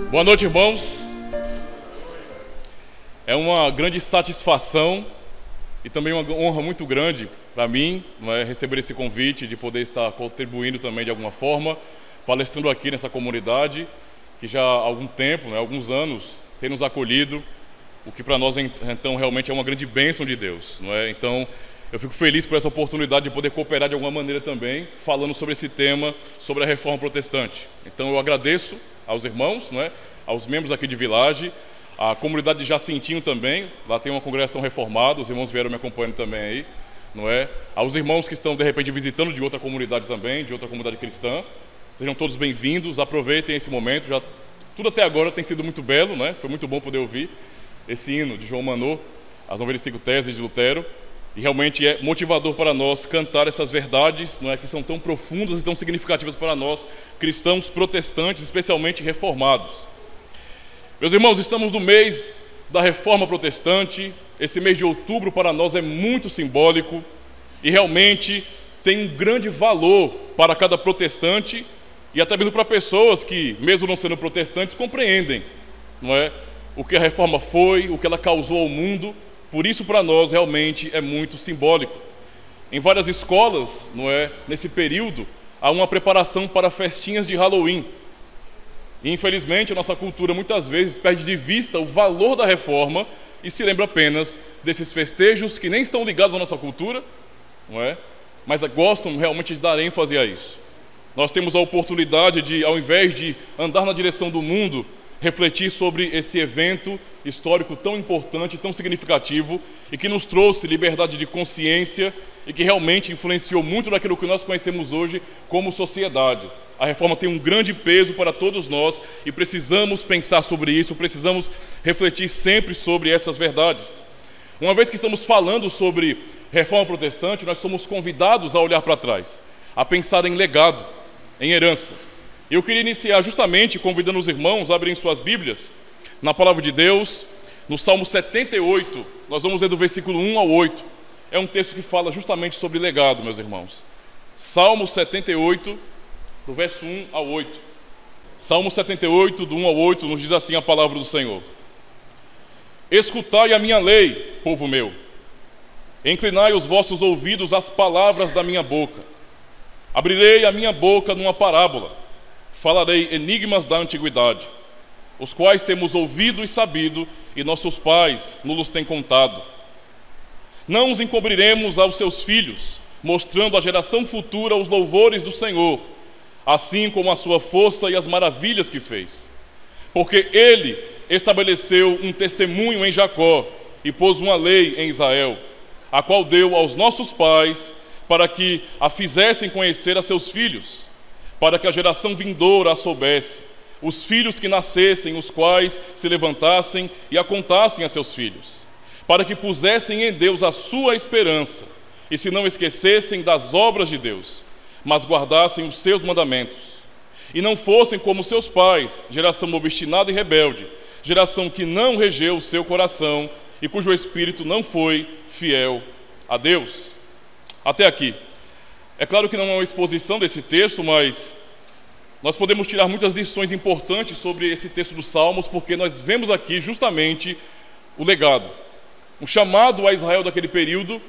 Boa noite, irmãos. É uma grande satisfação e também uma honra muito grande para mim, receber esse convite de poder estar contribuindo também de alguma forma, palestrando aqui nessa comunidade que já há algum tempo, alguns anos, tem nos acolhido, o que para nós então realmente é uma grande bênção de Deus, Então eu fico feliz por essa oportunidade de poder cooperar de alguma maneira também, falando sobre esse tema, sobre a reforma protestante. Então eu agradeço aos irmãos, aos membros aqui de Village, a comunidade de Jacintinho também, lá tem uma congregação reformada, os irmãos vieram me acompanhando também aí, aos irmãos que estão de repente visitando de outra comunidade também, de outra comunidade cristã, sejam todos bem-vindos, aproveitem esse momento, tudo até agora tem sido muito belo, Foi muito bom poder ouvir esse hino de João Manô, as 95 teses de Lutero, e realmente é motivador para nós cantar essas verdades, que são tão profundas e tão significativas para nós, cristãos protestantes, especialmente reformados. Meus irmãos, estamos no mês da Reforma Protestante. Esse mês de outubro para nós é muito simbólico e realmente tem um grande valor para cada protestante e até mesmo para pessoas que, mesmo não sendo protestantes, compreendem, o que a Reforma foi, o que ela causou ao mundo. Por isso, para nós, realmente é muito simbólico. Em várias escolas, nesse período, há uma preparação para festinhas de Halloween. E, infelizmente, a nossa cultura muitas vezes perde de vista o valor da reforma e se lembra apenas desses festejos que nem estão ligados à nossa cultura, mas gostam realmente de dar ênfase a isso. Nós temos a oportunidade de, ao invés de andar na direção do mundo, refletir sobre esse evento histórico tão importante, tão significativo e que nos trouxe liberdade de consciência e que realmente influenciou muito daquilo que nós conhecemos hoje como sociedade. A reforma tem um grande peso para todos nós e precisamos pensar sobre isso, precisamos refletir sempre sobre essas verdades. Uma vez que estamos falando sobre reforma protestante, nós somos convidados a olhar para trás, a pensar em legado, em herança. Eu queria iniciar justamente convidando os irmãos a abrirem suas Bíblias na Palavra de Deus, no Salmo 78, nós vamos ler do versículo 1 ao 8. É um texto que fala justamente sobre legado, meus irmãos. Salmo 78, do verso 1 ao 8. Salmo 78, do 1 ao 8, nos diz assim a palavra do Senhor: Escutai a minha lei, povo meu, inclinai os vossos ouvidos às palavras da minha boca. Abrirei a minha boca numa parábola, falarei enigmas da antiguidade, os quais temos ouvido e sabido, e nossos pais nos têm contado. Não os encobriremos aos seus filhos, mostrando à geração futura os louvores do Senhor, assim como a sua força e as maravilhas que fez. Porque Ele estabeleceu um testemunho em Jacó e pôs uma lei em Israel, a qual deu aos nossos pais para que a fizessem conhecer a seus filhos, para que a geração vindoura a soubesse, os filhos que nascessem, os quais se levantassem e a contassem a seus filhos, para que pusessem em Deus a sua esperança e se não esquecessem das obras de Deus, mas guardassem os seus mandamentos, e não fossem como seus pais, geração obstinada e rebelde, geração que não regeu o seu coração e cujo espírito não foi fiel a Deus. Até aqui. É claro que não é uma exposição desse texto, mas nós podemos tirar muitas lições importantes sobre esse texto dos Salmos, porque nós vemos aqui justamente o legado, um chamado a Israel daquele período,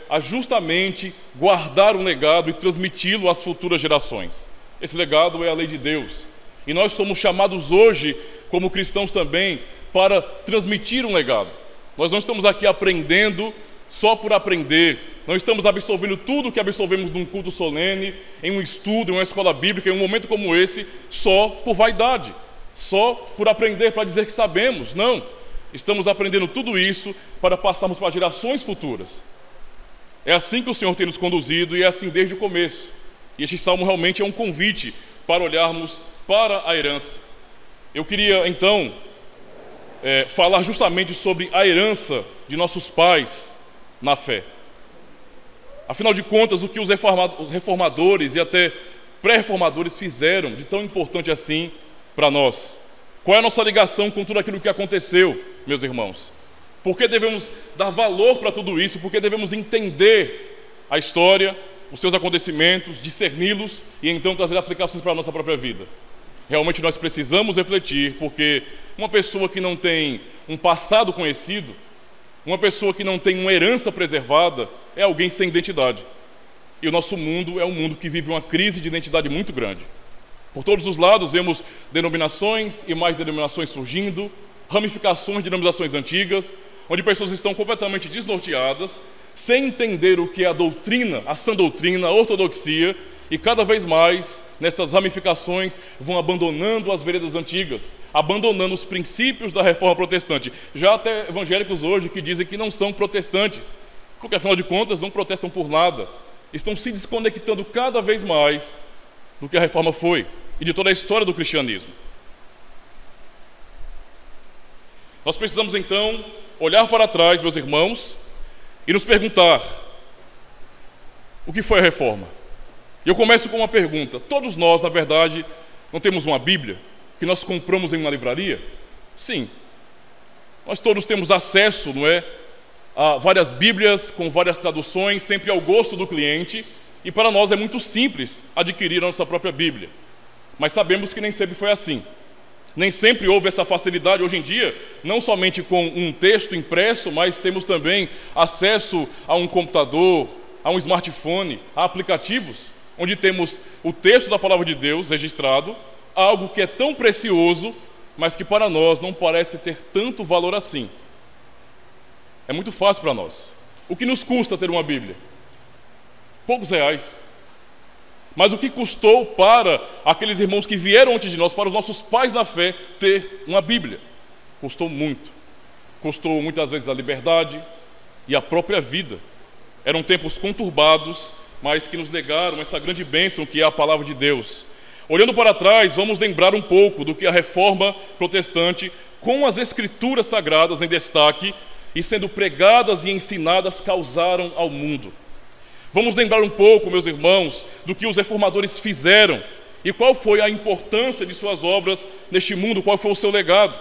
a justamente guardar um legado e transmiti-lo às futuras gerações. Esse legado é a lei de Deus, e nós somos chamados hoje, como cristãos também, para transmitir um legado. Nós não estamos aqui aprendendo só por aprender, não estamos absorvendo tudo o que absorvemos num culto solene, em um estudo, em uma escola bíblica, em um momento como esse, só por vaidade, só por aprender para dizer que sabemos. Não, estamos aprendendo tudo isso para passarmos para gerações futuras. É assim que o Senhor tem nos conduzido e é assim desde o começo. E este salmo realmente é um convite para olharmos para a herança. Eu queria então falar justamente sobre a herança de nossos pais na fé. Afinal de contas, o que os reformadores e até pré-reformadores fizeram de tão importante assim para nós? Qual é a nossa ligação com tudo aquilo que aconteceu, meus irmãos? Por que devemos dar valor para tudo isso? Por que devemos entender a história, os seus acontecimentos, discerni-los e então trazer aplicações para a nossa própria vida. Realmente nós precisamos refletir, porque uma pessoa que não tem um passado conhecido, uma pessoa que não tem uma herança preservada, é alguém sem identidade. E o nosso mundo é um mundo que vive uma crise de identidade muito grande. Por todos os lados vemos denominações e mais denominações surgindo, ramificações de denominações antigas, onde pessoas estão completamente desnorteadas, sem entender o que é a doutrina, a sã doutrina, a ortodoxia, e cada vez mais, nessas ramificações, vão abandonando as veredas antigas, abandonando os princípios da reforma protestante. Já até evangélicos hoje que dizem que não são protestantes, porque afinal de contas não protestam por nada, estão se desconectando cada vez mais do que a reforma foi e de toda a história do cristianismo. Nós precisamos então olhar para trás, meus irmãos, e nos perguntar: o que foi a reforma? E eu começo com uma pergunta. Todos nós, na verdade, não temos uma Bíblia que nós compramos em uma livraria? Sim. Nós todos temos acesso, não é, a várias Bíblias com várias traduções, sempre ao gosto do cliente, e para nós é muito simples adquirir a nossa própria Bíblia. Mas sabemos que nem sempre foi assim. Nem sempre houve essa facilidade. Hoje em dia, não somente com um texto impresso, mas temos também acesso a um computador, a um smartphone, a aplicativos, onde temos o texto da Palavra de Deus registrado, algo que é tão precioso, mas que para nós não parece ter tanto valor assim. É muito fácil para nós. O que nos custa ter uma Bíblia? Poucos reais. Mas o que custou para aqueles irmãos que vieram antes de nós, para os nossos pais na fé, ter uma Bíblia? Custou muito. Custou muitas vezes a liberdade e a própria vida. Eram tempos conturbados, mas que nos negaram essa grande bênção que é a Palavra de Deus. Olhando para trás, vamos lembrar um pouco do que a Reforma Protestante, com as Escrituras Sagradas em destaque e sendo pregadas e ensinadas, causaram ao mundo. Vamos lembrar um pouco, meus irmãos, do que os reformadores fizeram e qual foi a importância de suas obras neste mundo, qual foi o seu legado.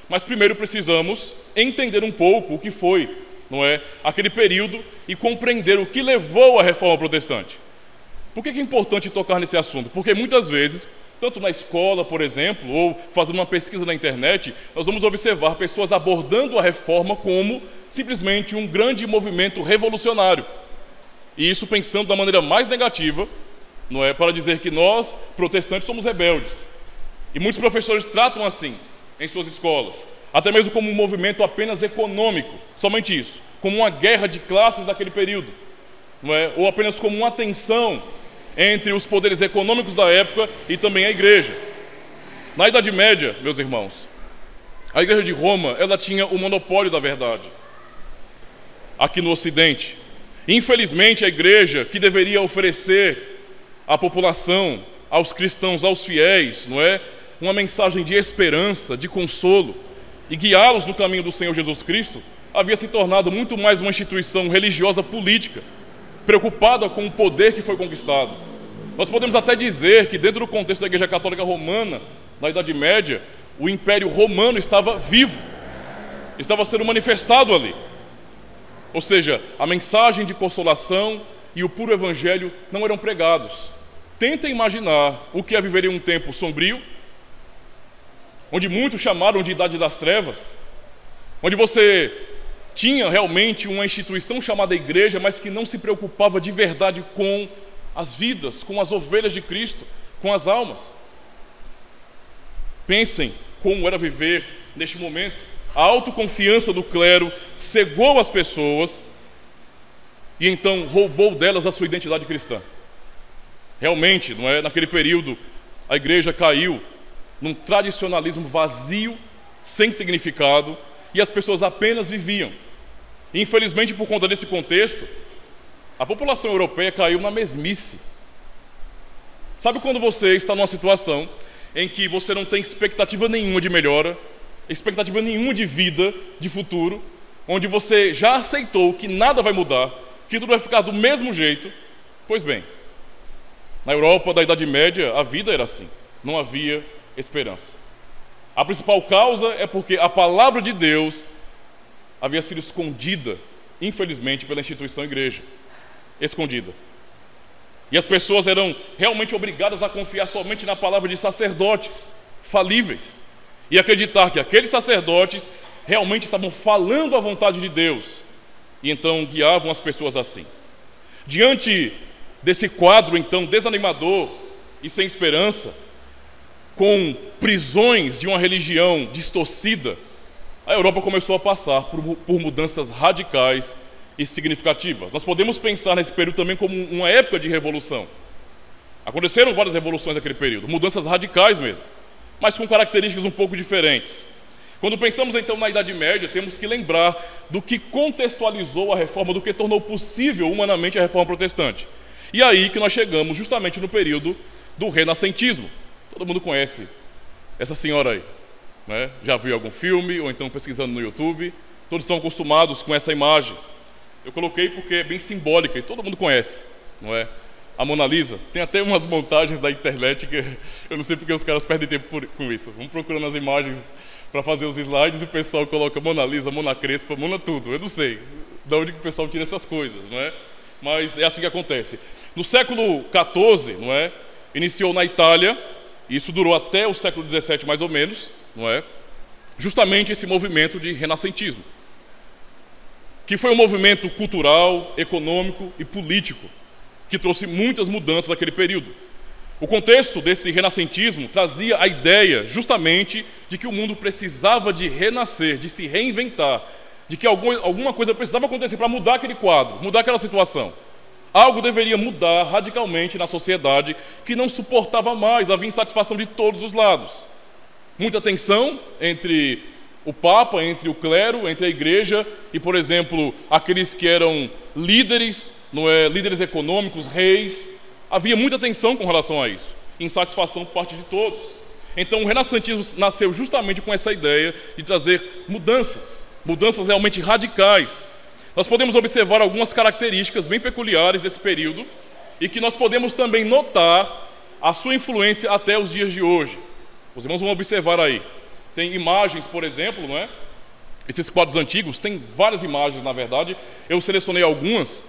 Mas primeiro precisamos entender um pouco o que foi, não é, aquele período e compreender o que levou à Reforma Protestante. Por que é importante tocar nesse assunto? Porque muitas vezes, tanto na escola, por exemplo, ou fazendo uma pesquisa na internet, nós vamos observar pessoas abordando a Reforma como simplesmente um grande movimento revolucionário. E isso pensando da maneira mais negativa, não é, para dizer que nós, protestantes, somos rebeldes. E muitos professores tratam assim em suas escolas, até mesmo como um movimento apenas econômico, somente isso, como uma guerra de classes daquele período, não é? Ou apenas como uma tensão entre os poderes econômicos da época e também a igreja. Na Idade Média, meus irmãos, a igreja de Roma, ela tinha o monopólio da verdade aqui no Ocidente. Infelizmente, a igreja que deveria oferecer à população, aos cristãos, aos fiéis, não é, uma mensagem de esperança, de consolo e guiá-los no caminho do Senhor Jesus Cristo, havia se tornado muito mais uma instituição religiosa política, preocupada com o poder que foi conquistado. Nós podemos até dizer que dentro do contexto da Igreja Católica Romana, na Idade Média, o Império Romano estava vivo, estava sendo manifestado ali. Ou seja, a mensagem de consolação e o puro evangelho não eram pregados. Tenta imaginar o que é viver em um tempo sombrio, onde muitos chamaram de Idade das Trevas, onde você tinha realmente uma instituição chamada igreja, mas que não se preocupava de verdade com as vidas, com as ovelhas de Cristo, com as almas. Pensem como era viver neste momento. A autoconfiança do clero cegou as pessoas e então roubou delas a sua identidade cristã. Realmente, não é? Naquele período, a igreja caiu num tradicionalismo vazio, sem significado, e as pessoas apenas viviam. E, infelizmente, por conta desse contexto, a população europeia caiu na mesmice. Sabe quando você está numa situação em que você não tem expectativa nenhuma de melhora, expectativa nenhuma de vida, de futuro, onde você já aceitou que nada vai mudar, que tudo vai ficar do mesmo jeito? Pois bem, na Europa da Idade Média, a vida era assim, não havia esperança. A principal causa é porque a palavra de Deus havia sido escondida, infelizmente, pela instituição igreja. Escondida. E as pessoas eram realmente obrigadas a confiar somente na palavra de sacerdotes falíveis e acreditar que aqueles sacerdotes realmente estavam falando a vontade de Deus e então guiavam as pessoas assim. Diante desse quadro então desanimador e sem esperança, com prisões de uma religião distorcida, a Europa começou a passar por mudanças radicais e significativas. Nós podemos pensar nesse período também como uma época de revolução. Aconteceram várias revoluções naquele período, mudanças radicais mesmo, mas com características um pouco diferentes. Quando pensamos então na Idade Média, temos que lembrar do que contextualizou a reforma, do que tornou possível humanamente a reforma protestante. E aí que nós chegamos justamente no período do renascentismo. Todo mundo conhece essa senhora aí, né? Já viu algum filme ou então pesquisando no YouTube, todos são acostumados com essa imagem. Eu coloquei porque é bem simbólica e todo mundo conhece, não é? A Mona Lisa. Tem até umas montagens da internet que eu não sei porque os caras perdem tempo com isso. Vamos procurando as imagens para fazer os slides e o pessoal coloca Mona Lisa, Mona Crespa, Mona tudo. Eu não sei de onde que o pessoal tira essas coisas, não é? Mas é assim que acontece. No século XIV, não é? Iniciou na Itália, e isso durou até o século XVII mais ou menos, não é? Justamente esse movimento de renascentismo, que foi um movimento cultural, econômico e político, que trouxe muitas mudanças naquele período. O contexto desse renascentismo trazia a ideia justamente de que o mundo precisava de renascer, de se reinventar, de que alguma coisa precisava acontecer para mudar aquele quadro, mudar aquela situação. Algo deveria mudar radicalmente na sociedade que não suportava mais, havia insatisfação de todos os lados. Muita tensão entre o Papa, entre o clero, entre a igreja e, por exemplo, aqueles que eram líderes, não é, líderes econômicos, reis. Havia muita tensão com relação a isso, insatisfação por parte de todos. Então o renascentismo nasceu justamente com essa ideia de trazer mudanças realmente radicais. Nós podemos observar algumas características bem peculiares desse período e que nós podemos também notar a sua influência até os dias de hoje. Os irmãos vão observar aí. Tem imagens, por exemplo, não é? Esses quadros antigos, tem várias imagens, na verdade. Eu selecionei algumas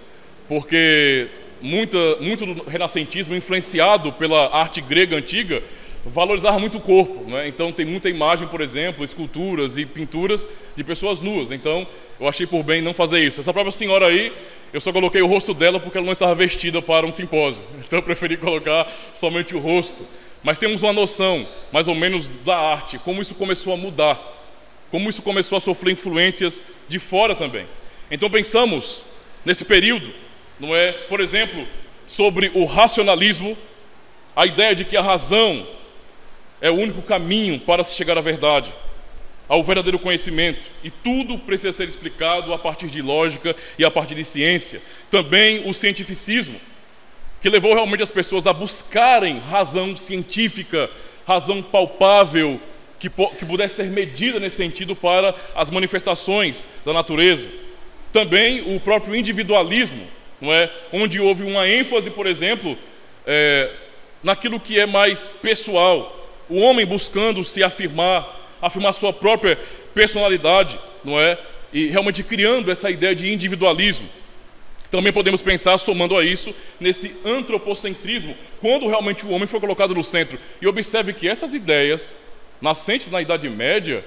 porque muito do renascentismo, influenciado pela arte grega antiga, valorizava muito o corpo, né? Então tem muita imagem, por exemplo, esculturas e pinturas de pessoas nuas. Então eu achei por bem não fazer isso. Essa própria senhora aí, eu só coloquei o rosto dela porque ela não estava vestida para um simpósio. Então eu preferi colocar somente o rosto. Mas temos uma noção, mais ou menos, da arte, como isso começou a mudar, como isso começou a sofrer influências de fora também. Então pensamos nesse período, não é, por exemplo, sobre o racionalismo, a ideia de que a razão é o único caminho para se chegar à verdade, ao verdadeiro conhecimento, e tudo precisa ser explicado a partir de lógica e a partir de ciência. Também o cientificismo, que levou realmente as pessoas a buscarem razão científica, razão palpável, que pudesse ser medida nesse sentido para as manifestações da natureza. Também o próprio individualismo, não é? Onde houve uma ênfase, por exemplo, naquilo que é mais pessoal, o homem buscando se afirmar sua própria personalidade, não é? E realmente criando essa ideia de individualismo. Também podemos pensar, somando a isso, nesse antropocentrismo, quando realmente o homem foi colocado no centro. E observe que essas ideias, nascentes na Idade Média,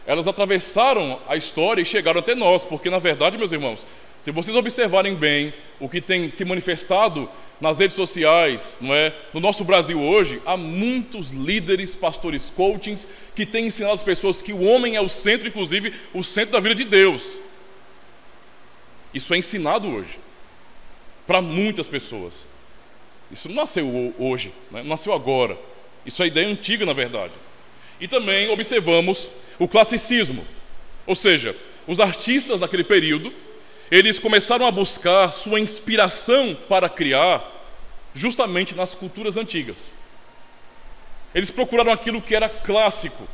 elas atravessaram a história e chegaram até nós, porque na verdade, meus irmãos, se vocês observarem bem o que tem se manifestado nas redes sociais, não é? No nosso Brasil hoje, há muitos líderes, pastores, coachings, que têm ensinado as pessoas que o homem é o centro, inclusive o centro da vida de Deus. Isso é ensinado hoje para muitas pessoas. Isso não nasceu hoje, né? Não nasceu agora. Isso é ideia antiga, na verdade. E também observamos o classicismo, ou seja, os artistas daquele período, eles começaram a buscar sua inspiração para criar justamente nas culturas antigas. Eles procuraram aquilo que era clássico.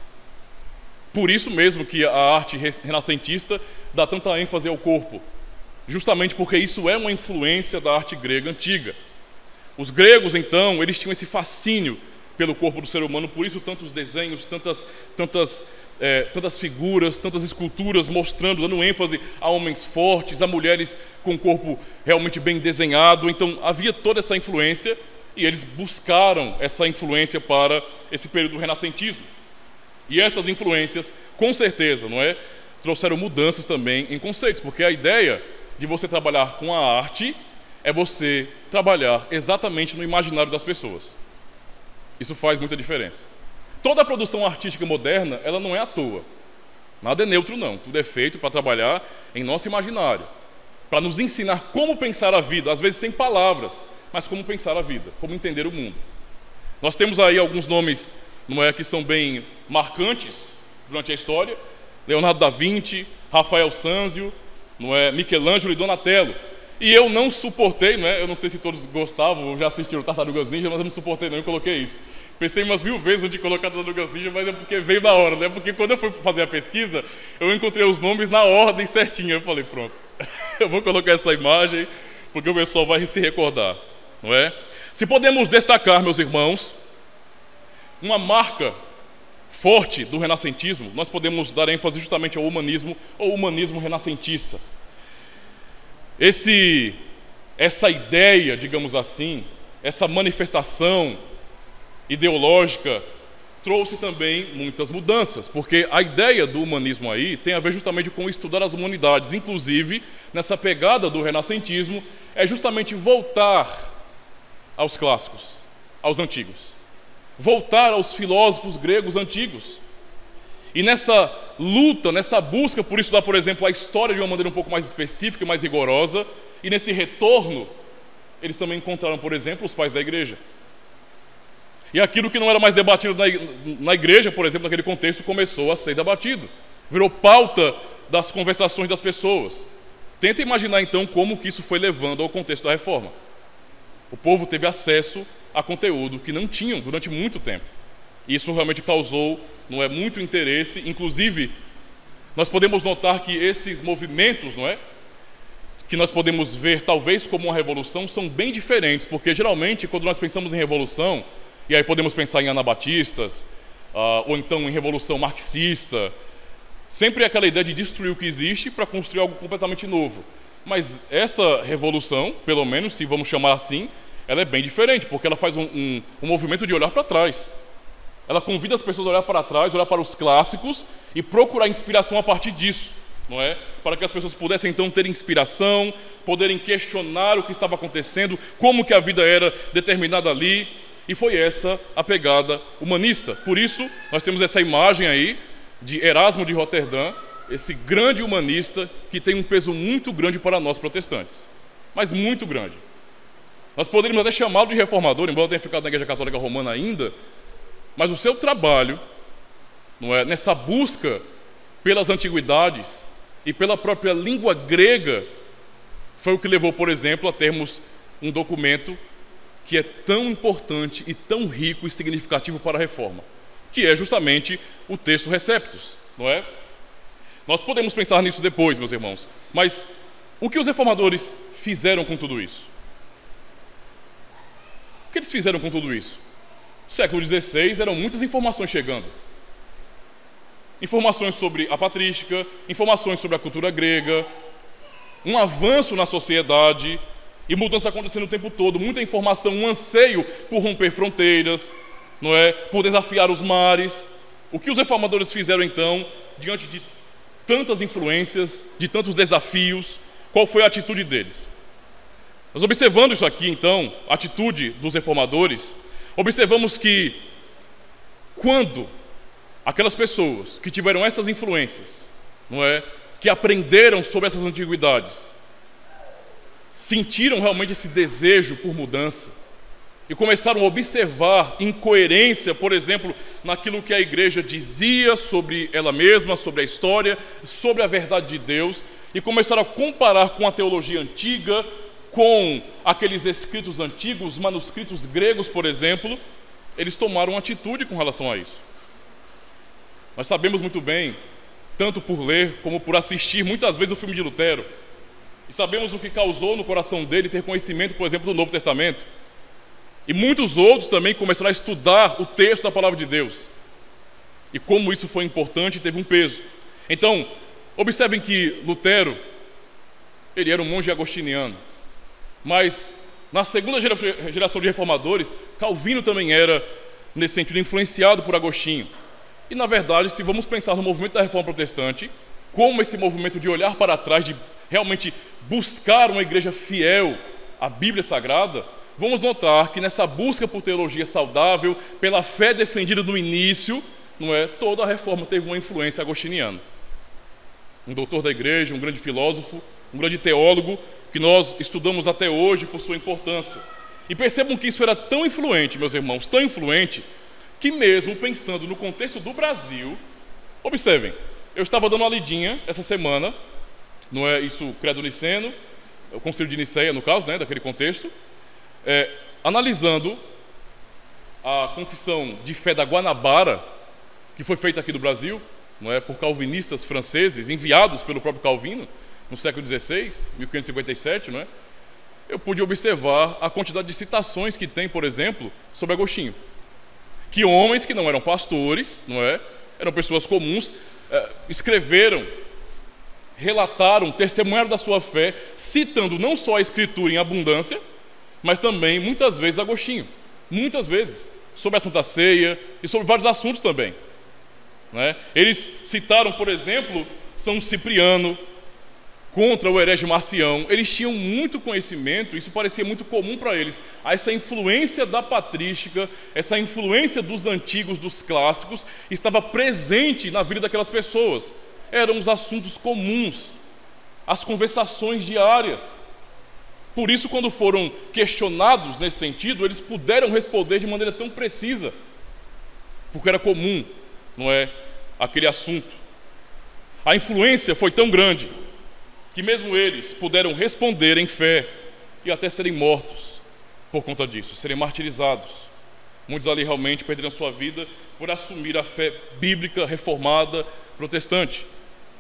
Por isso mesmo que a arte renascentista dá tanta ênfase ao corpo, justamente porque isso é uma influência da arte grega antiga. Os gregos, então, eles tinham esse fascínio pelo corpo do ser humano, por isso tantos desenhos, tantas tantas figuras, tantas esculturas mostrando, dando ênfase a homens fortes, a mulheres com o corpo realmente bem desenhado. Então havia toda essa influência e eles buscaram essa influência para esse período do renascentismo. E essas influências, com certeza, trouxeram mudanças também em conceitos, porque a ideia de você trabalhar com a arte é você trabalhar exatamente no imaginário das pessoas. Isso faz muita diferença. Toda a produção artística moderna, ela não é à toa. Nada é neutro, não. Tudo é feito para trabalhar em nosso imaginário, para nos ensinar como pensar a vida, às vezes sem palavras, mas como pensar a vida, como entender o mundo. Nós temos aí alguns nomes, que são bem marcantes durante a história: Leonardo da Vinci, Rafael Sanzio, Michelangelo e Donatello. E eu não suportei, eu não sei se todos gostavam ou já assistiram Tartarugas Ninja, mas eu não suportei não, eu coloquei isso. Pensei umas 1000 vezes onde colocar Tartarugas Ninja, mas é porque veio na hora, Porque quando eu fui fazer a pesquisa, eu encontrei os nomes na ordem certinha. Eu falei, pronto, eu vou colocar essa imagem, porque o pessoal vai se recordar, Se podemos destacar, meus irmãos, uma marca forte do renascentismo, nós podemos dar ênfase justamente ao humanismo, ou humanismo renascentista. Essa ideia, digamos assim, essa manifestação ideológica trouxe também muitas mudanças, porque a ideia do humanismo aí tem a ver justamente com estudar as humanidades. Inclusive, nessa pegada do renascentismo, é justamente voltar aos clássicos, aos antigos, voltar aos filósofos gregos antigos. E nessa luta, nessa busca por estudar, por exemplo, a história de uma maneira um pouco mais específica, mais rigorosa, e nesse retorno, eles também encontraram, por exemplo, os pais da igreja. E aquilo que não era mais debatido na igreja, por exemplo, naquele contexto, começou a ser debatido. Virou pauta das conversações das pessoas. Tenta imaginar, então, como que isso foi levando ao contexto da reforma. O povo teve acesso a conteúdo que não tinham durante muito tempo. Isso realmente causou muito interesse. Inclusive, nós podemos notar que esses movimentos, que nós podemos ver talvez como uma revolução, são bem diferentes, porque geralmente quando nós pensamos em revolução, e aí podemos pensar em anabatistas, ou então em revolução marxista, sempre é aquela ideia de destruir o que existe para construir algo completamente novo. Mas essa revolução, pelo menos se vamos chamar assim, ela é bem diferente, porque ela faz um movimento de olhar para trás. Ela convida as pessoas a olhar para trás, olhar para os clássicos e procurar inspiração a partir disso, Para que as pessoas pudessem então ter inspiração, poderem questionar o que estava acontecendo, como que a vida era determinada ali. E foi essa a pegada humanista. Por isso, nós temos essa imagem aí de Erasmo de Roterdã, esse grande humanista que tem um peso muito grande para nós protestantes, mas muito grande. Nós poderíamos até chamá-lo de reformador, embora tenha ficado na Igreja Católica Romana ainda, mas o seu trabalho, nessa busca pelas antiguidades e pela própria língua grega, foi o que levou, por exemplo, a termos um documento que é tão importante e tão rico e significativo para a reforma, que é justamente o texto Receptus, Nós podemos pensar nisso depois, meus irmãos, mas o que os reformadores fizeram com tudo isso? O que eles fizeram com tudo isso? No século XVI eram muitas informações chegando. Informações sobre a patrística, informações sobre a cultura grega, um avanço na sociedade e mudança acontecendo o tempo todo, muita informação, um anseio por romper fronteiras, por desafiar os mares. O que os reformadores fizeram então, diante de tantas influências, de tantos desafios? Qual foi a atitude deles? Nós observando isso aqui então, a atitude dos reformadores, observamos que quando aquelas pessoas que tiveram essas influências, que aprenderam sobre essas antiguidades, sentiram realmente esse desejo por mudança e começaram a observar incoerência, por exemplo, naquilo que a igreja dizia sobre ela mesma, sobre a história, sobre a verdade de Deus, e começaram a comparar com a teologia antiga, com aqueles escritos antigos, manuscritos gregos, por exemplo, eles tomaram atitude com relação a isso. Nós sabemos muito bem, tanto por ler como por assistir muitas vezes o filme de Lutero, e sabemos o que causou no coração dele ter conhecimento, por exemplo, do Novo Testamento. E muitos outros também começaram a estudar o texto da Palavra de Deus. e como isso foi importante e teve um peso. Então, observem que Lutero, ele era um monge agostiniano, mas na segunda geração de reformadores, Calvino também era, nesse sentido, influenciado por Agostinho. E, na verdade, se vamos pensar no movimento da Reforma Protestante, como esse movimento de olhar para trás, de realmente buscar uma igreja fiel à Bíblia Sagrada, vamos notar que nessa busca por teologia saudável, pela fé defendida no início, não é, toda a Reforma teve uma influência agostiniana. Um doutor da igreja, um grande filósofo, um grande teólogo, que nós estudamos até hoje por sua importância. E percebam que isso era tão influente, meus irmãos, tão influente, que mesmo pensando no contexto do Brasil, observem, eu estava dando uma lidinha essa semana, não é isso, Credo Niceno, o Concílio de Niceia, no caso, né, daquele contexto, analisando a confissão de fé da Guanabara, que foi feita aqui do Brasil, não é, por calvinistas franceses, enviados pelo próprio Calvino, no século XVI, 1557, não é? Eu pude observar a quantidade de citações que tem, por exemplo, sobre Agostinho. Que homens que não eram pastores, não é? Eram pessoas comuns, escreveram, relataram, testemunharam da sua fé, citando não só a Escritura em abundância, mas também, muitas vezes, Agostinho. Muitas vezes. Sobre a Santa Ceia e sobre vários assuntos também. Né? Eles citaram, por exemplo, São Cipriano contra o herege Marcião. Eles tinham muito conhecimento, isso parecia muito comum para eles. Essa influência da patrística, essa influência dos antigos, dos clássicos, estava presente na vida daquelas pessoas. Eram os assuntos comuns, as conversações diárias. Por isso, quando foram questionados nesse sentido, eles puderam responder de maneira tão precisa, porque era comum, não é, aquele assunto. A influência foi tão grande que mesmo eles puderam responder em fé e até serem mortos por conta disso, serem martirizados. Muitos ali realmente perderam sua vida por assumir a fé bíblica, reformada, protestante,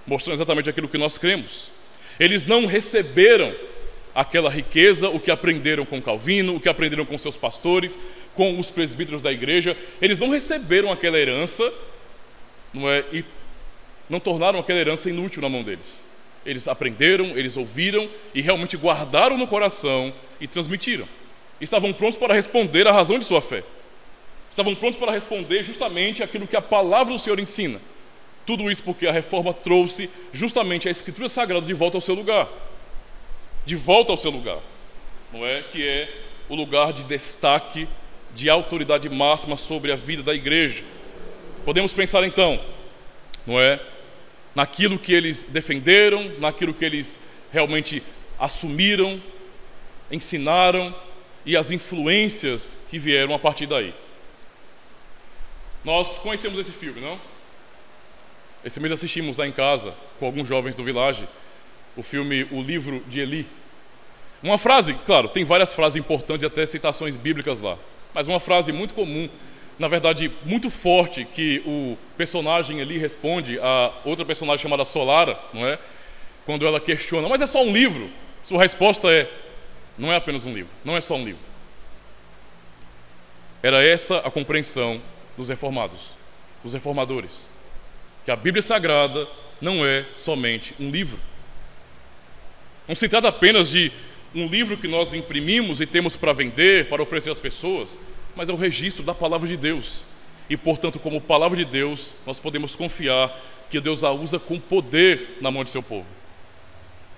mostrando exatamente aquilo que nós cremos. Eles não receberam aquela riqueza, o que aprenderam com Calvino, o que aprenderam com seus pastores, com os presbíteros da igreja. Eles não receberam aquela herança, não é, e não tornaram aquela herança inútil na mão deles. Eles aprenderam, eles ouviram e realmente guardaram no coração e transmitiram. Estavam prontos para responder à razão de sua fé. Estavam prontos para responder justamente aquilo que a palavra do Senhor ensina. Tudo isso porque a reforma trouxe justamente a Escritura Sagrada de volta ao seu lugar. De volta ao seu lugar, não é? Que é o lugar de destaque, de autoridade máxima sobre a vida da igreja. Podemos pensar então, não é? Naquilo que eles defenderam, naquilo que eles realmente assumiram, ensinaram e as influências que vieram a partir daí. Nós conhecemos esse filme, não? Esse mês assistimos lá em casa, com alguns jovens do Village, o filme O Livro de Eli. Uma frase, claro, tem várias frases importantes e até citações bíblicas lá, mas uma frase muito comum, na verdade muito forte, que o personagem Eli responde a outra personagem chamada Solara, não é? Quando ela questiona, mas é só um livro? Sua resposta é, não é apenas um livro, não é só um livro. Era essa a compreensão dos reformados, dos reformadores, que a Bíblia Sagrada não é somente um livro. Não se trata apenas de um livro que nós imprimimos e temos para vender, para oferecer às pessoas, mas é o registro da palavra de Deus. E, portanto, como palavra de Deus, nós podemos confiar que Deus a usa com poder na mão de seu povo.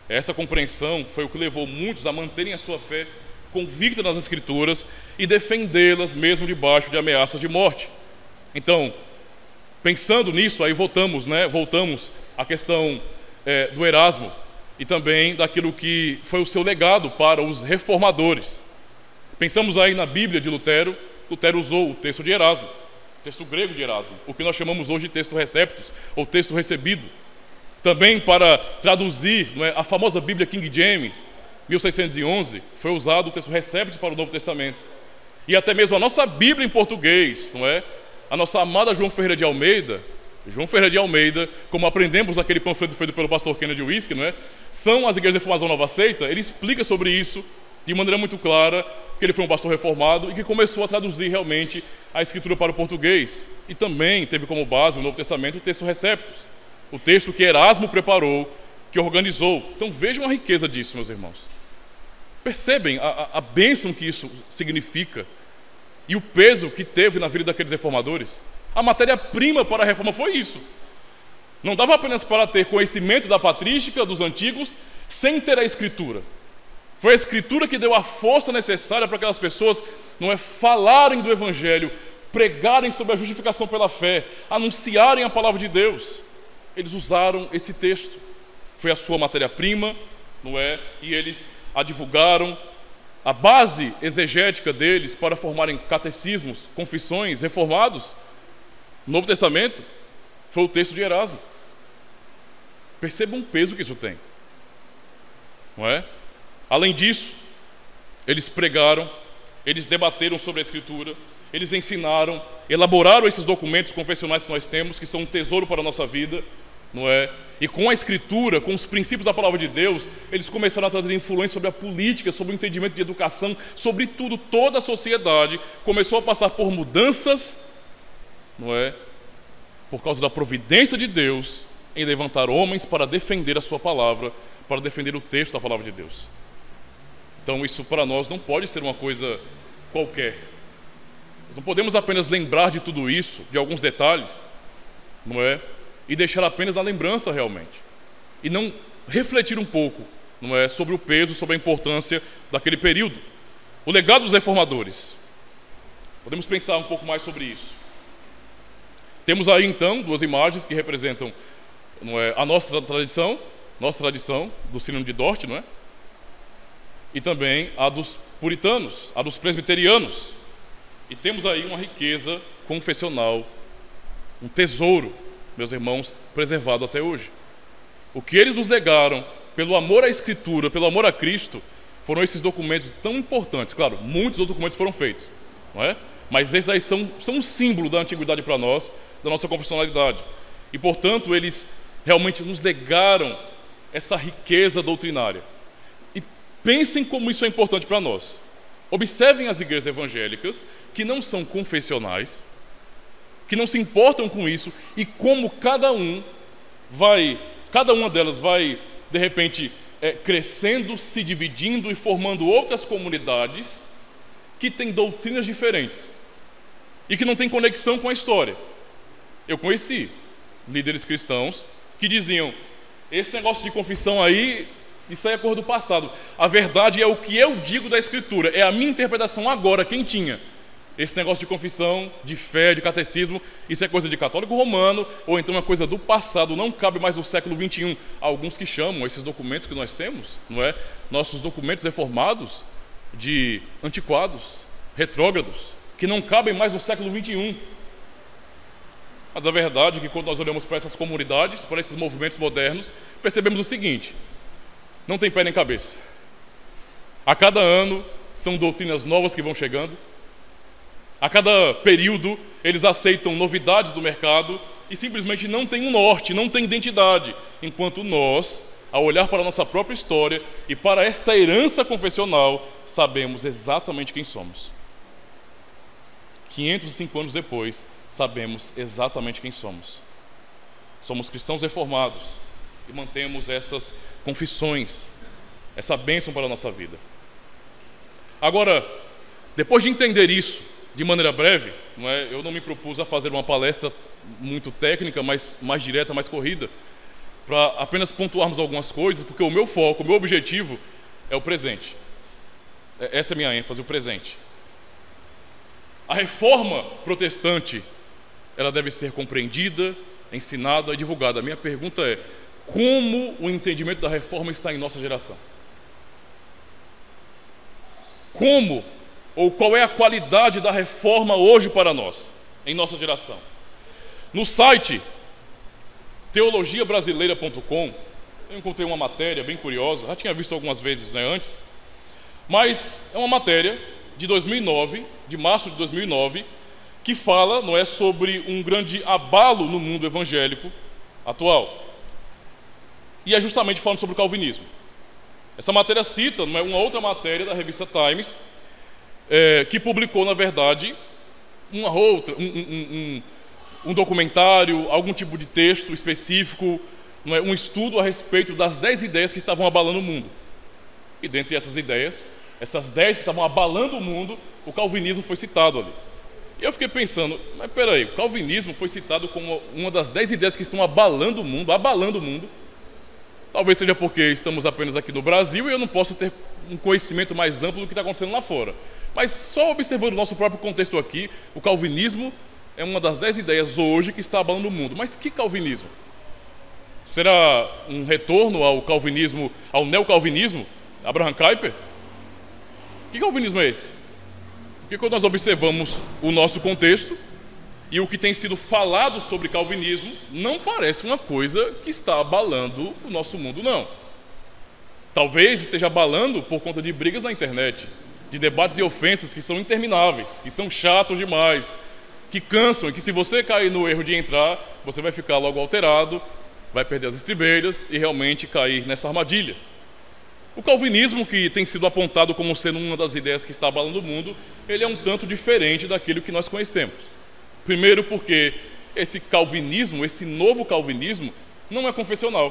Essa compreensão foi o que levou muitos a manterem a sua fé convicta nas Escrituras e defendê-las mesmo debaixo de ameaças de morte. Então, pensando nisso, aí voltamos à questão do Erasmo e também daquilo que foi o seu legado para os reformadores. Pensamos aí na Bíblia de Lutero. Lutero usou o texto de Erasmo, o texto grego de Erasmo, o que nós chamamos hoje de texto receptus, ou texto recebido. Também para traduzir, não é, a famosa Bíblia King James, 1611, foi usado o texto receptus para o Novo Testamento. E até mesmo a nossa Bíblia em português, não é? A nossa amada João Ferreira de Almeida, como aprendemos naquele panfleto feito pelo pastor Kennedy Whisky, não é? São as igrejas de reformação Nova Seita, ele explica sobre isso de maneira muito clara, que ele foi um pastor reformado e que começou a traduzir realmente a Escritura para o português. E também teve como base no Novo Testamento o texto Receptus, o texto que Erasmo preparou, que organizou. Então vejam a riqueza disso, meus irmãos. Percebem a bênção que isso significa e o peso que teve na vida daqueles reformadores? A matéria-prima para a reforma foi isso. Não dava apenas para ter conhecimento da patrística dos antigos sem ter a Escritura. Foi a Escritura que deu a força necessária para aquelas pessoas falarem do Evangelho, pregarem sobre a justificação pela fé, anunciarem a palavra de Deus. Eles usaram esse texto. Foi a sua matéria-prima, e eles a divulgaram. A base exegética deles para formarem catecismos, confissões, reformados, no Novo Testamento, foi o texto de Erasmo. Percebam o peso que isso tem. Além disso, eles pregaram, eles debateram sobre a Escritura, eles ensinaram, elaboraram esses documentos confessionais que nós temos, que são um tesouro para a nossa vida, E com a Escritura, com os princípios da palavra de Deus, eles começaram a trazer influência sobre a política, sobre o entendimento de educação, sobre tudo. Toda a sociedade começou a passar por mudanças, por causa da providência de Deus em levantar homens para defender a sua palavra, para defender o texto da palavra de Deus. Então isso para nós não pode ser uma coisa qualquer. Nós não podemos apenas lembrar de tudo isso, de alguns detalhes, e deixar apenas a lembrança realmente, e não refletir um pouco, sobre o peso, sobre a importância daquele período. O legado dos reformadores. Podemos pensar um pouco mais sobre isso. Temos aí então duas imagens que representam a nossa tradição do Sínodo de Dort, e também a dos puritanos, a dos presbiterianos. E temos aí uma riqueza confessional, um tesouro, meus irmãos, preservado até hoje. O que eles nos legaram, pelo amor à Escritura, pelo amor a Cristo, foram esses documentos tão importantes. Claro, muitos outros documentos foram feitos, mas esses aí são um símbolo da antiguidade para nós, da nossa confessionalidade. E, portanto, eles realmente nos legaram essa riqueza doutrinária. E pensem como isso é importante para nós. Observem as igrejas evangélicas, que não são confessionais, que não se importam com isso, e como cada uma delas vai, de repente, crescendo, se dividindo e formando outras comunidades que têm doutrinas diferentes e que não têm conexão com a história. Eu conheci líderes cristãos que diziam: esse negócio de confissão aí, isso aí é coisa do passado. A verdade é o que eu digo da Escritura, é a minha interpretação agora, quem tinha. Esse negócio de confissão, de fé, de catecismo, isso é coisa de católico romano, ou então é coisa do passado, não cabe mais no século XXI. Há alguns que chamam esses documentos que nós temos, nossos documentos reformados, de antiquados, retrógrados, que não cabem mais no século XXI. Mas a verdade é que quando nós olhamos para essas comunidades, para esses movimentos modernos, percebemos o seguinte: não tem pé nem cabeça. A cada ano são doutrinas novas que vão chegando. A cada período eles aceitam novidades do mercado e simplesmente não tem um norte, não tem identidade. Enquanto nós, ao olhar para a nossa própria história e para esta herança confessional, sabemos exatamente quem somos. 505 anos depois, sabemos exatamente quem somos. Somos cristãos reformados e mantemos essas confissões, essa bênção para a nossa vida. Agora, depois de entender isso de maneira breve, eu não me propus a fazer uma palestra muito técnica, mas mais direta, mais corrida, para apenas pontuarmos algumas coisas, porque o meu foco, o meu objetivo é o presente. Essa é a minha ênfase, o presente. A reforma protestante, ela deve ser compreendida, ensinada e divulgada. A minha pergunta é: como o entendimento da reforma está em nossa geração? Como ou qual é a qualidade da reforma hoje para nós, em nossa geração? No site teologiabrasileira.com, eu encontrei uma matéria bem curiosa, já tinha visto algumas vezes antes, mas é uma matéria de 2009, de março de 2009, que fala sobre um grande abalo no mundo evangélico atual. E é justamente falando sobre o calvinismo. Essa matéria cita uma outra matéria da revista Times, que publicou, na verdade, um documentário, algum tipo de texto específico, não é? Um estudo a respeito das 10 ideias que estavam abalando o mundo. E dentre essas ideias, essas 10 que estavam abalando o mundo, o calvinismo foi citado ali. E eu fiquei pensando, mas peraí, o calvinismo foi citado como uma das 10 ideias que estão abalando o mundo, Talvez seja porque estamos apenas aqui no Brasil e eu não posso ter um conhecimento mais amplo do que está acontecendo lá fora. Mas só observando o nosso próprio contexto aqui, o calvinismo é uma das 10 ideias hoje que está abalando o mundo. Mas que calvinismo? Será um retorno ao calvinismo, ao neocalvinismo? Abraham Kuyper? Que calvinismo é esse? Porque quando nós observamos o nosso contexto e o que tem sido falado sobre calvinismo, não parece uma coisa que está abalando o nosso mundo, não. Talvez esteja abalando por conta de brigas na internet, de debates e ofensas que são intermináveis, que são chatos demais, que cansam e que, se você cair no erro de entrar, você vai ficar logo alterado, vai perder as estribeiras e realmente cair nessa armadilha. O calvinismo, que tem sido apontado como sendo uma das ideias que está abalando o mundo, ele é um tanto diferente daquilo que nós conhecemos. Primeiro porque esse calvinismo, esse novo calvinismo, não é confessional.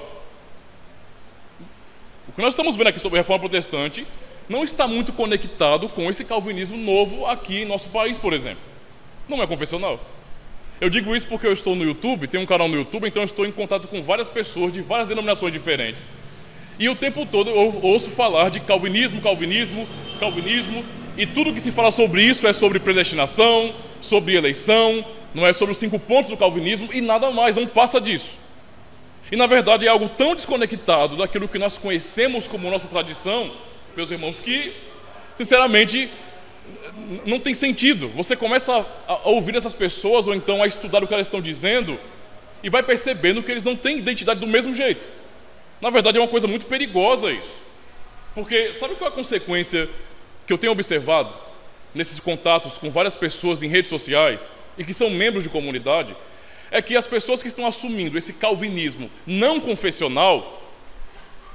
O que nós estamos vendo aqui sobre a reforma protestante não está muito conectado com esse calvinismo novo aqui em nosso país, por exemplo. Não é confessional. Eu digo isso porque eu estou no YouTube, tenho um canal no YouTube, então eu estou em contato com várias pessoas de várias denominações diferentes. E o tempo todo eu ouço falar de calvinismo, e tudo que se fala sobre isso é sobre predestinação, sobre eleição, não é sobre os 5 pontos do calvinismo e nada mais, não passa disso. E na verdade é algo tão desconectado daquilo que nós conhecemos como nossa tradição, meus irmãos, que sinceramente não tem sentido. Você começa a ouvir essas pessoas ou então a estudar o que elas estão dizendo e vai percebendo que eles não têm identidade do mesmo jeito. Na verdade é uma coisa muito perigosa isso. Porque sabe qual é a consequência que eu tenho observado nesses contatos com várias pessoas em redes sociais e que são membros de comunidade? É que as pessoas que estão assumindo esse calvinismo não confessional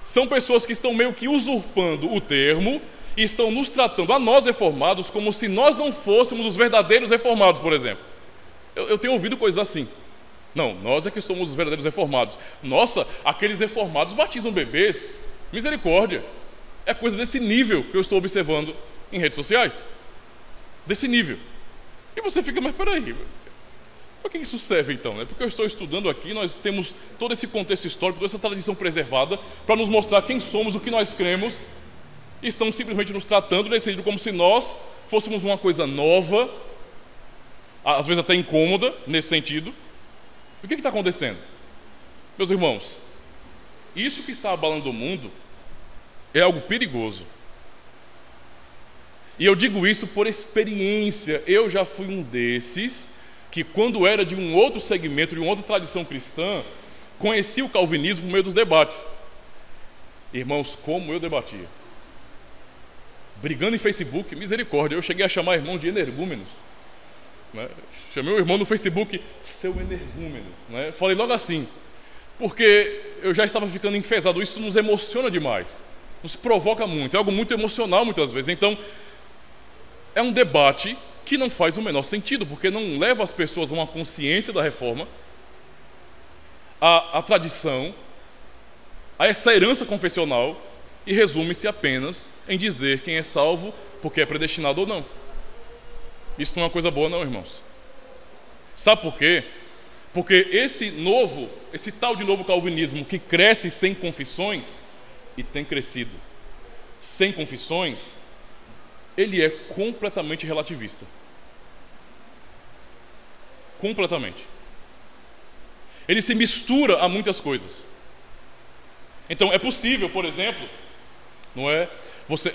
são pessoas que estão meio que usurpando o termo e estão nos tratando, a nós reformados, como se nós não fôssemos os verdadeiros reformados, por exemplo. Eu tenho ouvido coisas assim. Não, nós é que somos os verdadeiros reformados. Nossa, aqueles reformados batizam bebês. Misericórdia. É coisa desse nível que eu estou observando em redes sociais. Desse nível. E você fica, mas peraí, para que isso serve então? É porque eu estou estudando aqui, nós temos todo esse contexto histórico, toda essa tradição preservada, para nos mostrar quem somos, o que nós cremos, e estão simplesmente nos tratando nesse sentido como se nós fôssemos uma coisa nova, às vezes até incômoda nesse sentido. O que está acontecendo? Meus irmãos, isso que está abalando o mundo é algo perigoso. E eu digo isso por experiência. Eu já fui um desses que, quando era de um outro segmento, de uma outra tradição cristã, conheci o calvinismo no meio dos debates. Irmãos, como eu debatia. Brigando em Facebook, misericórdia. Eu cheguei a chamar irmãos de energúmenos. Né? Chamei o irmão no Facebook, seu energúmeno. Né? Falei logo assim, porque eu já estava ficando enfesado. Isso nos emociona demais. Nos provoca muito. É algo muito emocional muitas vezes. Então, é um debate que não faz o menor sentido, porque não leva as pessoas a uma consciência da reforma, a tradição, a essa herança confessional, e resume-se apenas em dizer quem é salvo porque é predestinado ou não. Isso não é uma coisa boa não, irmãos. Sabe por quê? Porque esse tal de novo calvinismo que cresce sem confissões, e tem crescido sem confissões, ele é completamente relativista. Completamente. Ele se mistura a muitas coisas. Então é possível, por exemplo, não é?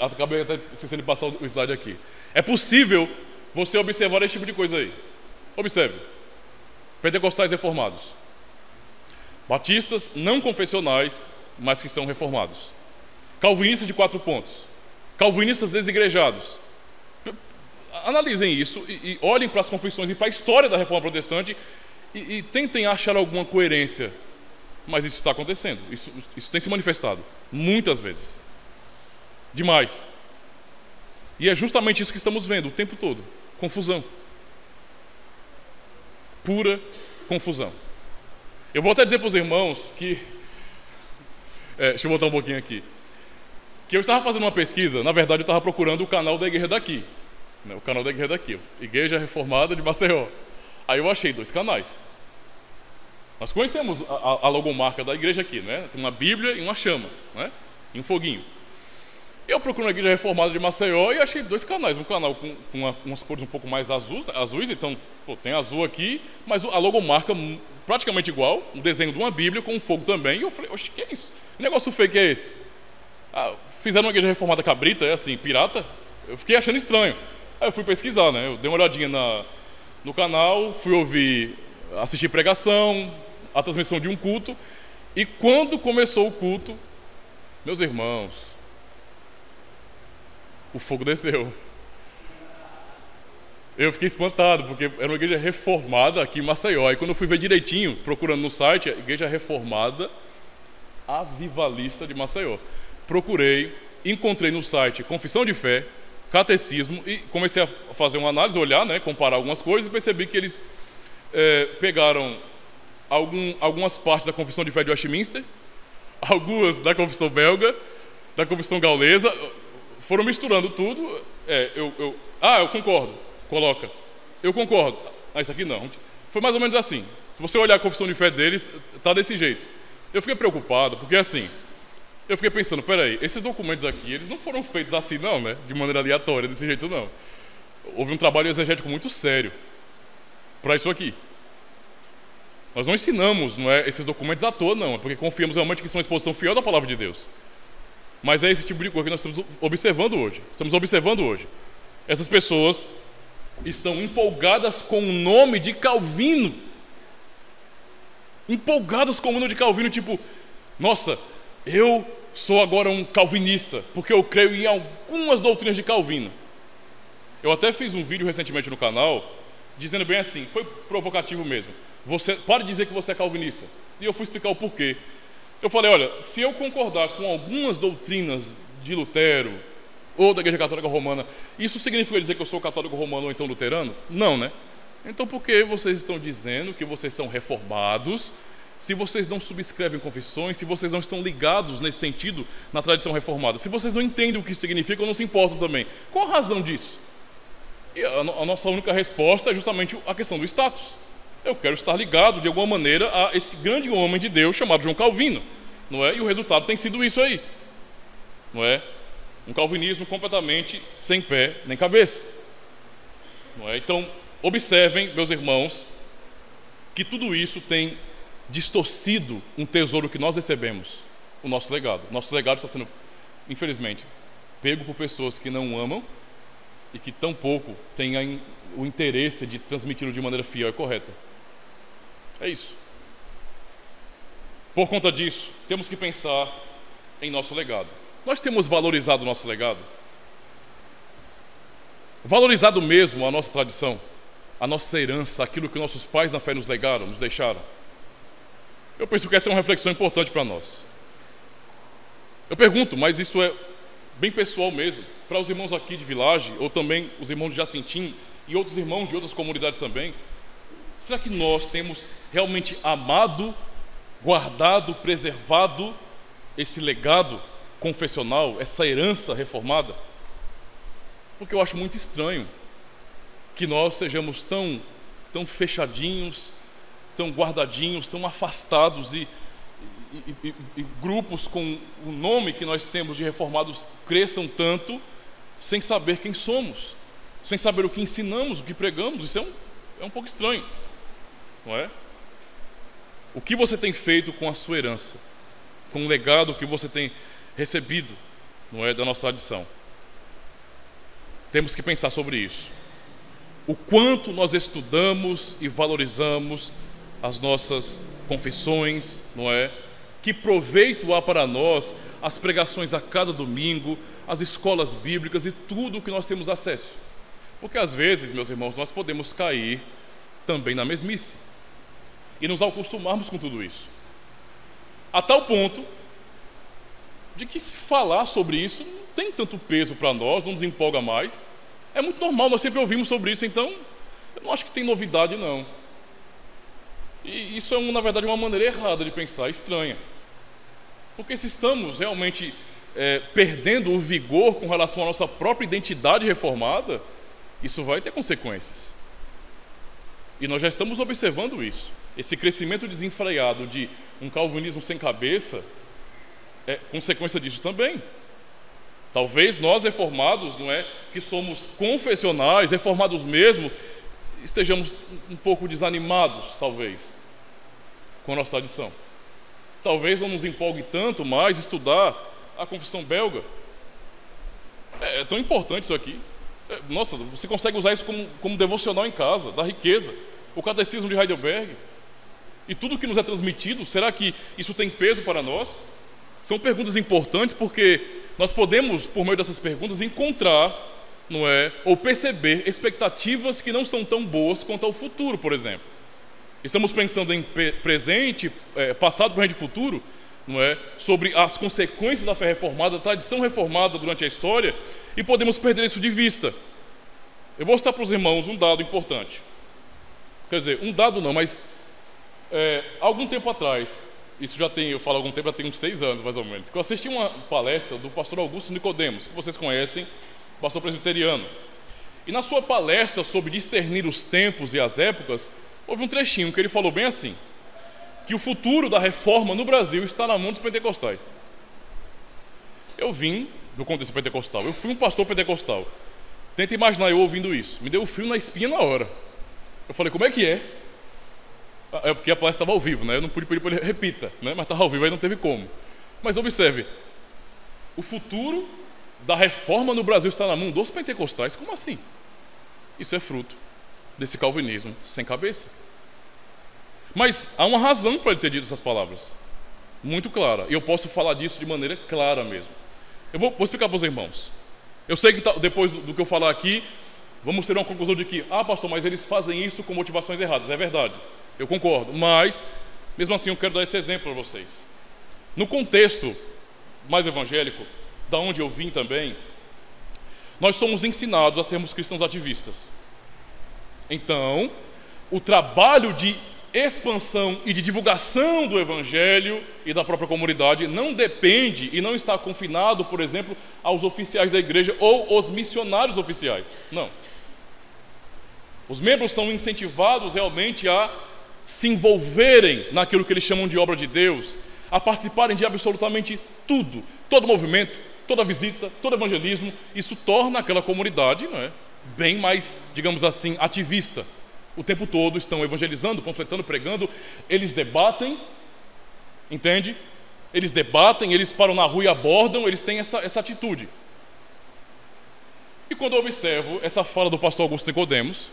Acabei até esquecendo de passar o slide aqui. É possível você observar esse tipo de coisa aí. Observe. Pentecostais reformados. Batistas não confessionais, mas que são reformados. Calvinistas de 4 pontos. Calvinistas desigrejados. Analisem isso e olhem para as confissões e para a história da reforma protestante e tentem achar alguma coerência. Mas isso está acontecendo. Isso tem se manifestado muitas vezes. Demais. E é justamente isso que estamos vendo o tempo todo. Confusão. Pura confusão. Eu vou até dizer para os irmãos que... deixa eu voltar um pouquinho aqui. Que eu estava fazendo uma pesquisa, na verdade eu estava procurando o canal da igreja daqui. O canal da igreja daqui, Igreja Reformada de Maceió. Aí eu achei 2 canais. Nós conhecemos a logomarca da igreja aqui, né? Tem uma Bíblia e uma chama, né? E um foguinho. Eu procurei a Igreja Reformada de Maceió e achei 2 canais. Um canal com umas cores um pouco mais azuis, então tem azul aqui, mas a logomarca praticamente igual, um desenho de uma Bíblia com um fogo também. E eu falei, oxe, que é isso? Que negócio feio que é esse? Fizeram uma Igreja Reformada cabrita, é assim, pirata? Eu fiquei achando estranho. Aí eu fui pesquisar, né? Eu dei uma olhadinha no canal, fui assistir pregação, a transmissão de um culto. E quando começou o culto, meus irmãos, o fogo desceu. Eu fiquei espantado, porque era uma igreja reformada aqui em Maceió. E quando eu fui ver direitinho, procurando no site, a Igreja Reformada Avivalista de Maceió. Procurei, encontrei no site Confissão de Fé, Catecismo, e comecei a fazer uma análise, olhar, né, comparar algumas coisas, e percebi que eles pegaram algumas partes da Confissão de Fé de Westminster, algumas da Confissão Belga, da Confissão Gaulesa, foram misturando tudo. Eu concordo, coloca. Eu concordo. Isso aqui não. Foi mais ou menos assim. Se você olhar a Confissão de Fé deles, está desse jeito. Eu fiquei preocupado, porque assim, eu fiquei pensando, peraí, esses documentos aqui, eles não foram feitos assim não, né? De maneira aleatória, desse jeito não. Houve um trabalho exegético muito sério para isso aqui. Nós não ensinamos, não é, esses documentos à toa, não, é porque confiamos realmente que são uma exposição fiel da palavra de Deus. Mas é esse tipo de coisa que nós estamos observando hoje. Essas pessoas estão empolgadas com o nome de Calvino. Empolgadas com o nome de Calvino, tipo, nossa, eu sou agora um calvinista, porque eu creio em algumas doutrinas de Calvino. Eu até fiz um vídeo recentemente no canal, dizendo bem assim, foi provocativo mesmo. Pare de dizer que você é calvinista. E eu fui explicar o porquê. Eu falei, olha, se eu concordar com algumas doutrinas de Lutero ou da Igreja Católica Romana, isso significa dizer que eu sou católico romano ou então luterano? Não, né? Então por que vocês estão dizendo que vocês são reformados, se vocês não subscrevem confissões, se vocês não estão ligados nesse sentido na tradição reformada? Se vocês não entendem o que isso significa ou não se importam também? Qual a razão disso? E a nossa única resposta é justamente a questão do status. Eu quero estar ligado, de alguma maneira, a esse grande homem de Deus chamado João Calvino, não é? E o resultado tem sido isso aí, não é? Um calvinismo completamente sem pé nem cabeça, não é? Então, observem, meus irmãos, que tudo isso tem distorcido um tesouro que nós recebemos, o nosso legado. Nosso legado está sendo, infelizmente, pego por pessoas que não amam e que tampouco têm o interesse de transmiti-lo de maneira fiel e correta. É isso. Por conta disso, temos que pensar em nosso legado. Nós temos valorizado o nosso legado? Valorizado mesmo a nossa tradição, a nossa herança, aquilo que nossos pais na fé nos legaram, nos deixaram? Eu penso que essa é uma reflexão importante para nós. Eu pergunto, mas isso é bem pessoal mesmo, para os irmãos aqui de Village, ou também os irmãos de Jacintim, e outros irmãos de outras comunidades também, será que nós temos realmente amado, guardado, preservado esse legado confessional, essa herança reformada? Porque eu acho muito estranho que nós sejamos tão fechadinhos, tão guardadinhos, tão afastados e grupos com o nome que nós temos de reformados cresçam tanto sem saber quem somos, sem saber o que ensinamos, o que pregamos. Isso é um pouco estranho, não é? O que você tem feito com a sua herança, com o legado que você tem recebido, não é, da nossa tradição? Temos que pensar sobre isso. O quanto nós estudamos e valorizamos as nossas confissões, não é? Que proveito há para nós as pregações a cada domingo, as escolas bíblicas e tudo o que nós temos acesso. Porque às vezes, meus irmãos, nós podemos cair também na mesmice e nos acostumarmos com tudo isso, a tal ponto de que se falar sobre isso tem tanto peso para nós, não nos empolga mais. É muito normal, nós sempre ouvimos sobre isso, então eu não acho que tem novidade, não. E isso é, na verdade, uma maneira errada de pensar, estranha. Porque se estamos realmente perdendo o vigor com relação à nossa própria identidade reformada, isso vai ter consequências. E nós já estamos observando isso. Esse crescimento desenfreado de um calvinismo sem cabeça é consequência disso também. Talvez nós reformados, não é, que somos confessionais, reformados mesmo, estejamos um pouco desanimados, talvez, com a nossa tradição. Talvez não nos empolgue tanto mais estudar a confissão belga. É tão importante isso aqui. Nossa, você consegue usar isso como devocional em casa, dá riqueza. O catecismo de Heidelberg e tudo que nos é transmitido, será que isso tem peso para nós? São perguntas importantes porque nós podemos, por meio dessas perguntas, encontrar, não é, ou perceber expectativas que não são tão boas quanto ao futuro, por exemplo. Estamos pensando em presente, passado, presente e futuro, não é, sobre as consequências da fé reformada, da tradição reformada durante a história, e podemos perder isso de vista. Eu vou mostrar para os irmãos um dado importante. Quer dizer, um dado não, mas algum tempo atrás, isso já tem, eu falo algum tempo, já tem uns 6 anos mais ou menos, que eu assisti uma palestra do pastor Augusto Nicodemos, que vocês conhecem, pastor presbiteriano. E na sua palestra sobre discernir os tempos e as épocas, houve um trechinho que ele falou bem assim, que o futuro da reforma no Brasil está na mão dos pentecostais. Eu vim do contexto pentecostal, eu fui um pastor pentecostal. Tenta imaginar eu ouvindo isso, me deu um frio na espinha na hora. Eu falei, como é que é? É porque a palestra estava ao vivo, né? Eu não pude pedir para ele repita, né? Mas estava ao vivo, aí não teve como. Mas observe, o futuro da reforma no Brasil está na mão dos pentecostais. Como assim? Isso é fruto desse calvinismo sem cabeça. Mas há uma razão para ele ter dito essas palavras, muito clara, e eu posso falar disso de maneira clara mesmo. Eu vou explicar para os irmãos. Eu sei que depois do que eu falar aqui, vamos ter uma conclusão de que, pastor, mas eles fazem isso com motivações erradas. É verdade, eu concordo, mas mesmo assim eu quero dar esse exemplo para vocês. No contexto mais evangélico, da onde eu vim também, nós somos ensinados a sermos cristãos ativistas. Então, o trabalho de expansão e de divulgação do evangelho e da própria comunidade não depende e não está confinado, por exemplo, aos oficiais da igreja ou os missionários oficiais. Não. Os membros são incentivados realmente a se envolverem naquilo que eles chamam de obra de Deus, a participarem de absolutamente tudo, todo movimento, toda visita, todo evangelismo. Isso torna aquela comunidade, não é, bem mais, digamos assim, ativista. O tempo todo estão evangelizando, panfletando, pregando, eles debatem, entende? Eles debatem, eles param na rua e abordam, eles têm essa atitude. E quando eu observo essa fala do pastor Augusto Nicodemos,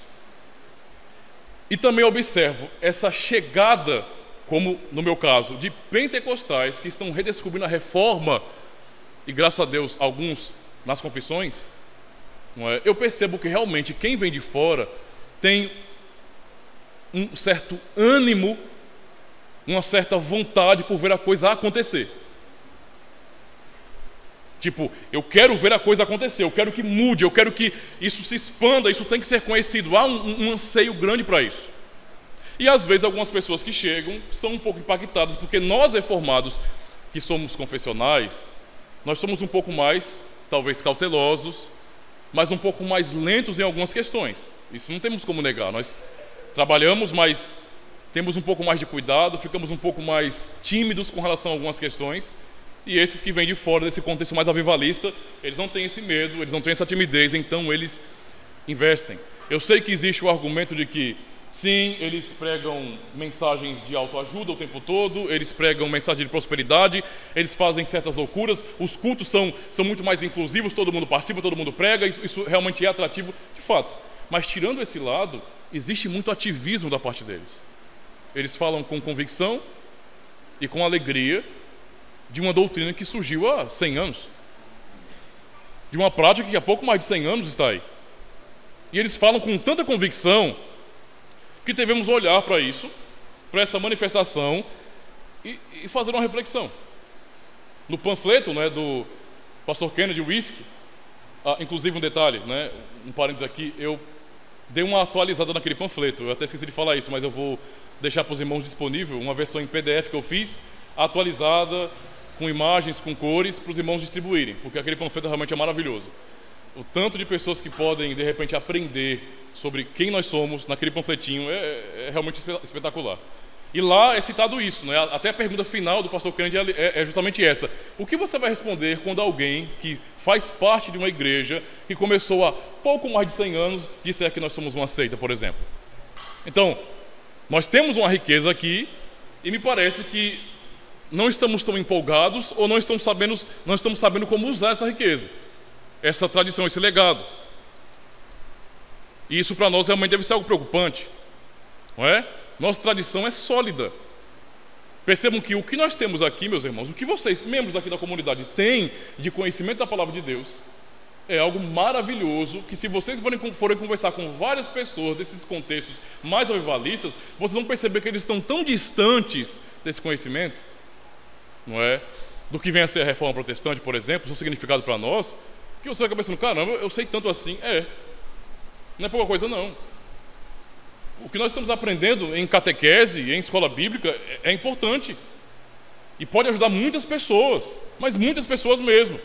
e também observo essa chegada, como no meu caso, de pentecostais que estão redescobrindo a reforma, e graças a Deus alguns nas confissões, não é? Eu percebo que realmente quem vem de fora tem um certo ânimo, uma certa vontade por ver a coisa acontecer. Tipo, eu quero ver a coisa acontecer, eu quero que mude, eu quero que isso se expanda, isso tem que ser conhecido. Há um anseio grande para isso. E às vezes algumas pessoas que chegam são um pouco impactadas, porque nós reformados, que somos confessionais, nós somos um pouco mais, talvez, cautelosos, mas um pouco mais lentos em algumas questões. Isso não temos como negar. Nós trabalhamos, mas temos um pouco mais de cuidado, ficamos um pouco mais tímidos com relação a algumas questões. E esses que vêm de fora desse contexto mais avivalista, eles não têm esse medo, eles não têm essa timidez, então eles investem. Eu sei que existe o argumento de que, sim, eles pregam mensagens de autoajuda o tempo todo, eles pregam mensagem de prosperidade, eles fazem certas loucuras, os cultos são muito mais inclusivos, todo mundo participa, todo mundo prega, isso realmente é atrativo, de fato. Mas tirando esse lado, existe muito ativismo da parte deles. Eles falam com convicção e com alegria de uma doutrina que surgiu há 100 anos, de uma prática que há pouco mais de 100 anos está aí. E eles falam com tanta convicção que devemos olhar para isso, para essa manifestação e fazer uma reflexão. No panfleto, né, do Pastor Kennedy, Whisky, inclusive um detalhe, né, um parênteses aqui, eu dei uma atualizada naquele panfleto, eu até esqueci de falar isso, mas eu vou deixar para os irmãos disponível uma versão em PDF que eu fiz, atualizada, com imagens, com cores, para os irmãos distribuírem, porque aquele panfleto realmente é maravilhoso. O tanto de pessoas que podem, de repente, aprender sobre quem nós somos naquele panfletinho é realmente espetacular. E lá é citado isso, né? Até a pergunta final do pastor Kennedy é justamente essa. O que você vai responder quando alguém que faz parte de uma igreja, que começou há pouco mais de 100 anos, disser que nós somos uma seita, por exemplo? Então, nós temos uma riqueza aqui e me parece que não estamos tão empolgados ou não estamos sabendo como usar essa riqueza, essa tradição, esse legado. E isso para nós realmente deve ser algo preocupante, não é? Nossa tradição é sólida. Percebam que o que nós temos aqui, meus irmãos, o que vocês, membros aqui da comunidade, têm de conhecimento da palavra de Deus, é algo maravilhoso, que se vocês forem conversar com várias pessoas desses contextos mais avivalistas, vocês vão perceber que eles estão tão distantes desse conhecimento, não é? Do que vem a ser a reforma protestante, por exemplo, seu significado para nós, que você vai acabar pensando, caramba, eu sei tanto assim. Não é pouca coisa não. O que nós estamos aprendendo em catequese e em escola bíblica é importante. E pode ajudar muitas pessoas, mas muitas pessoas mesmo.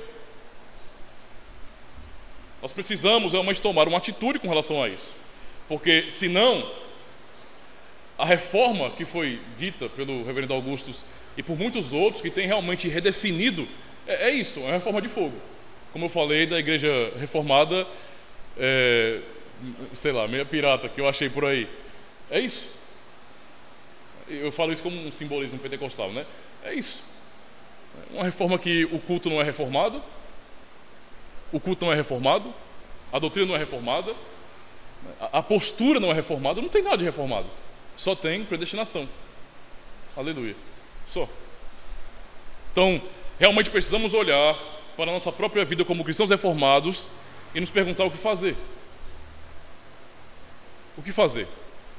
Nós precisamos realmente tomar uma atitude com relação a isso. Porque, senão, a reforma que foi dita pelo reverendo Augustus e por muitos outros que tem realmente redefinido, é isso, é uma reforma de fogo. Como eu falei da igreja reformada, sei lá, meia pirata que eu achei por aí. É isso. Eu falo isso como um simbolismo pentecostal, né? É isso. Uma reforma que o culto não é reformado, o culto não é reformado, a doutrina não é reformada, a postura não é reformada, não tem nada de reformado. Só tem predestinação. Aleluia. Só. Então, realmente precisamos olhar para a nossa própria vida como cristãos reformados e nos perguntar o que fazer. O que fazer?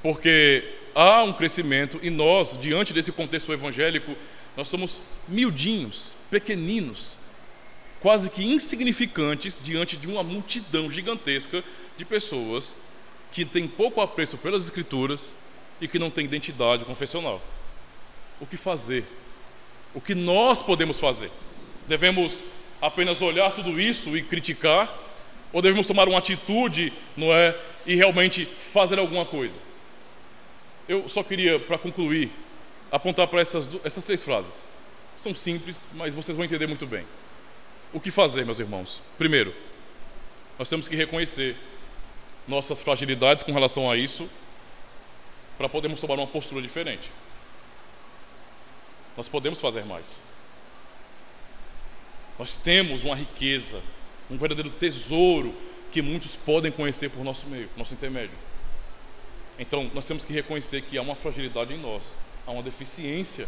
Porque há um crescimento e nós, diante desse contexto evangélico, nós somos miudinhos, pequeninos, quase que insignificantes diante de uma multidão gigantesca de pessoas que têm pouco apreço pelas Escrituras e que não têm identidade confessional. O que fazer? O que nós podemos fazer? Devemos apenas olhar tudo isso e criticar? Ou devemos tomar uma atitude, não é, e realmente fazer alguma coisa? Eu só queria, para concluir, apontar para essas 3 frases. São simples, mas vocês vão entender muito bem. O que fazer, meus irmãos? Primeiro, nós temos que reconhecer nossas fragilidades com relação a isso, para podermos tomar uma postura diferente. Nós podemos fazer mais. Nós temos uma riqueza, um verdadeiro tesouro que muitos podem conhecer por nosso meio, nosso intermédio. Então, nós temos que reconhecer que há uma fragilidade em nós, há uma deficiência.